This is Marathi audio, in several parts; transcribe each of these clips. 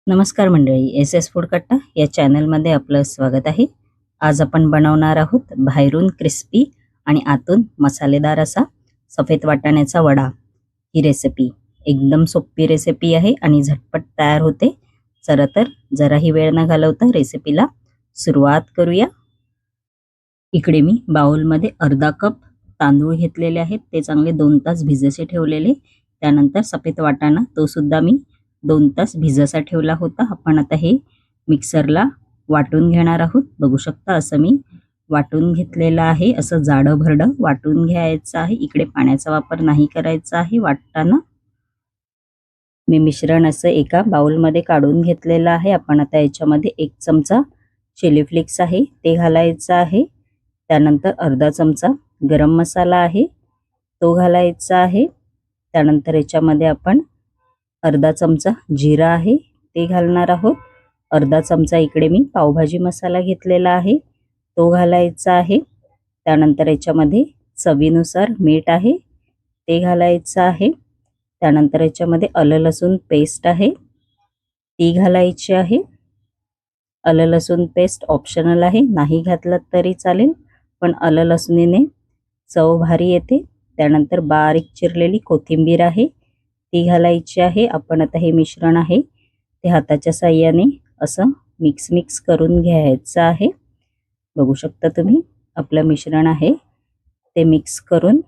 नमस्कार मंडळी, एस एस फूड कट्टा या चॅनलमध्ये आपलं स्वागत आहे. आज आपण बनवणार आहोत बाहेरून क्रिस्पी आणि आतून मसालेदार असा सफेद वाटाण्याचा वडा. ही रेसिपी एकदम सोपी रेसिपी आहे आणि झटपट तयार होते. चला तर जराही वेळ न घालवता रेसिपीला सुरुवात करूया. इकडे मी बाउलमध्ये अर्धा कप तांदूळ घेतलेले आहेत. ते चांगले 2 तास भिजायचे ठेवलेले. त्यानंतर सफेद वाटाणा तो सुद्धा मी 2 तास भिजायचा ठेवला होता. आपण आता हे मिक्सरला वाटून घेणार आहोत. बघू शकता असं मी वाटून घेतलेलं आहे. असं जाडं भरडं वाटून घ्यायचं आहे. इकडे पाण्याचा वापर नाही करायचा आहे वाटताना. मी मिश्रण असं एका बाउलमध्ये काढून घेतलेलं आहे. आपण आता याच्यामध्ये 1 चमचा चिली फ्लेक्स आहे ते घालायचं आहे. त्यानंतर अर्धा चमचा गरम मसाला आहे तो घालायचा आहे. त्यानंतर याच्यामध्ये आपण अर्धा चमचा जिरा आहे ते घालणार आहोत. अर्धा चमचा इकडे मी पावभाजी मसाला घेतलेला आहे तो घालायचा आहे. त्यानंतर याच्यामध्ये चवीनुसार मीठ आहे ते घालायचं आहे. त्यानंतर याच्यामध्ये आलं लसूण पेस्ट आहे ती घालायची आहे. आलं लसूण पेस्ट ऑप्शनल आहे, नाही घातलं तरी चालेल, पण आलं लसणीने चव भारी येते. त्यानंतर बारीक चिरलेली कोथिंबीर आहे ती घालायची आहे. आपण आता हे मिश्रण आहे ते हाताच्या साहाय्याने असं मिक्स करून घ्यायचं आहे. बघू शकता तुम्ही आपलं मिश्रण आहे ते मिक्स करून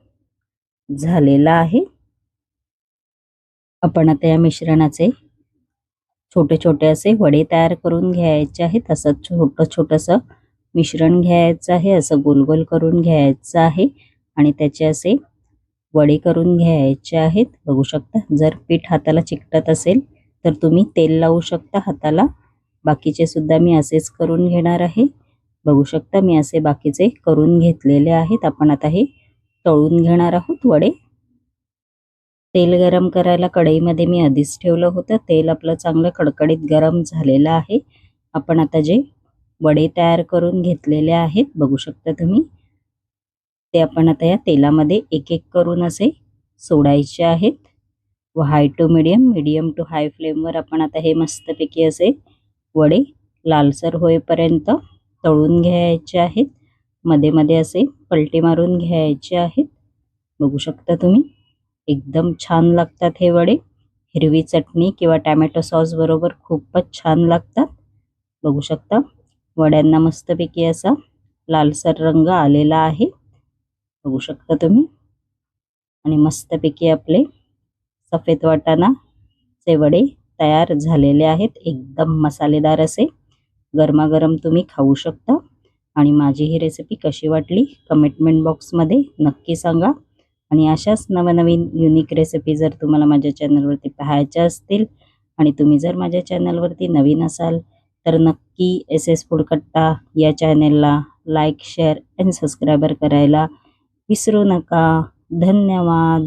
झालेलं आहे. आपण आता या मिश्रणाचे छोटे छोटे असे वडे तयार करून घ्यायचे आहेत. असं छोटंसं मिश्रण घ्यायचं आहे, असं गोल गोल करून घ्यायचं आहे आणि त्याचे असे वडे करून घ्यायचे आहेत. बघू शकता जर पीठ हाताला चिकटत असेल तर तुम्ही तेल लावू शकता हाताला. बाकीचे सुद्धा मी असेच करून घेणार आहे. बघू शकता मी असे बाकीचे करून घेतलेले आहेत. आपण आता हे तळून घेणार आहोत वडे. तेल गरम करायला कढईमध्ये मी आधीच ठेवलं होतं. तेल आपलं चांगलं कडकडीत गरम झालेलं आहे. आपण आता जे वडे तयार करून घेतलेले आहेत बघू शकता तुम्ही, ते आपण आता या तेलामध्ये एक एक करून असे सोडायचे आहेत. व हाय टू मीडियम टू हाय फ्लेमवर आपण आता हे मस्तपैकी असे वडे लालसर होईपर्यंत तळून घ्यायचे आहेत. मध्ये मध्ये असे पलटी मारून घ्यायचे आहेत. बघू शकता तुम्ही एकदम छान लागतात हे वडे. हिरवी चटणी किंवा टॅमॅटो सॉस बरोबर खूपच छान लागतात. बघू शकता वड्यांना मस्तपैकी असा लालसर रंग आलेला आहे. बघू शकता तुम्ही आणि मस्तपैकी आपले सफेद वाटाणाचे वडे तयार झालेले आहेत. एकदम मसालेदार असे गरमागरम तुम्ही खाऊ शकता. आणि माझी ही रेसिपी कशी वाटली कमेंट बॉक्समध्ये नक्की सांगा. आणि अशाच नवनवीन युनिक रेसिपी जर तुम्हाला माझ्या चॅनलवरती पाहायच्या असतील आणि तुम्ही जर माझ्या चॅनलवरती नवीन असाल तर नक्की एस एस फूड कट्टा या चॅनलला लाईक, शेअर आणि सबस्क्राईबर करायला विसरू नका. धन्यवाद.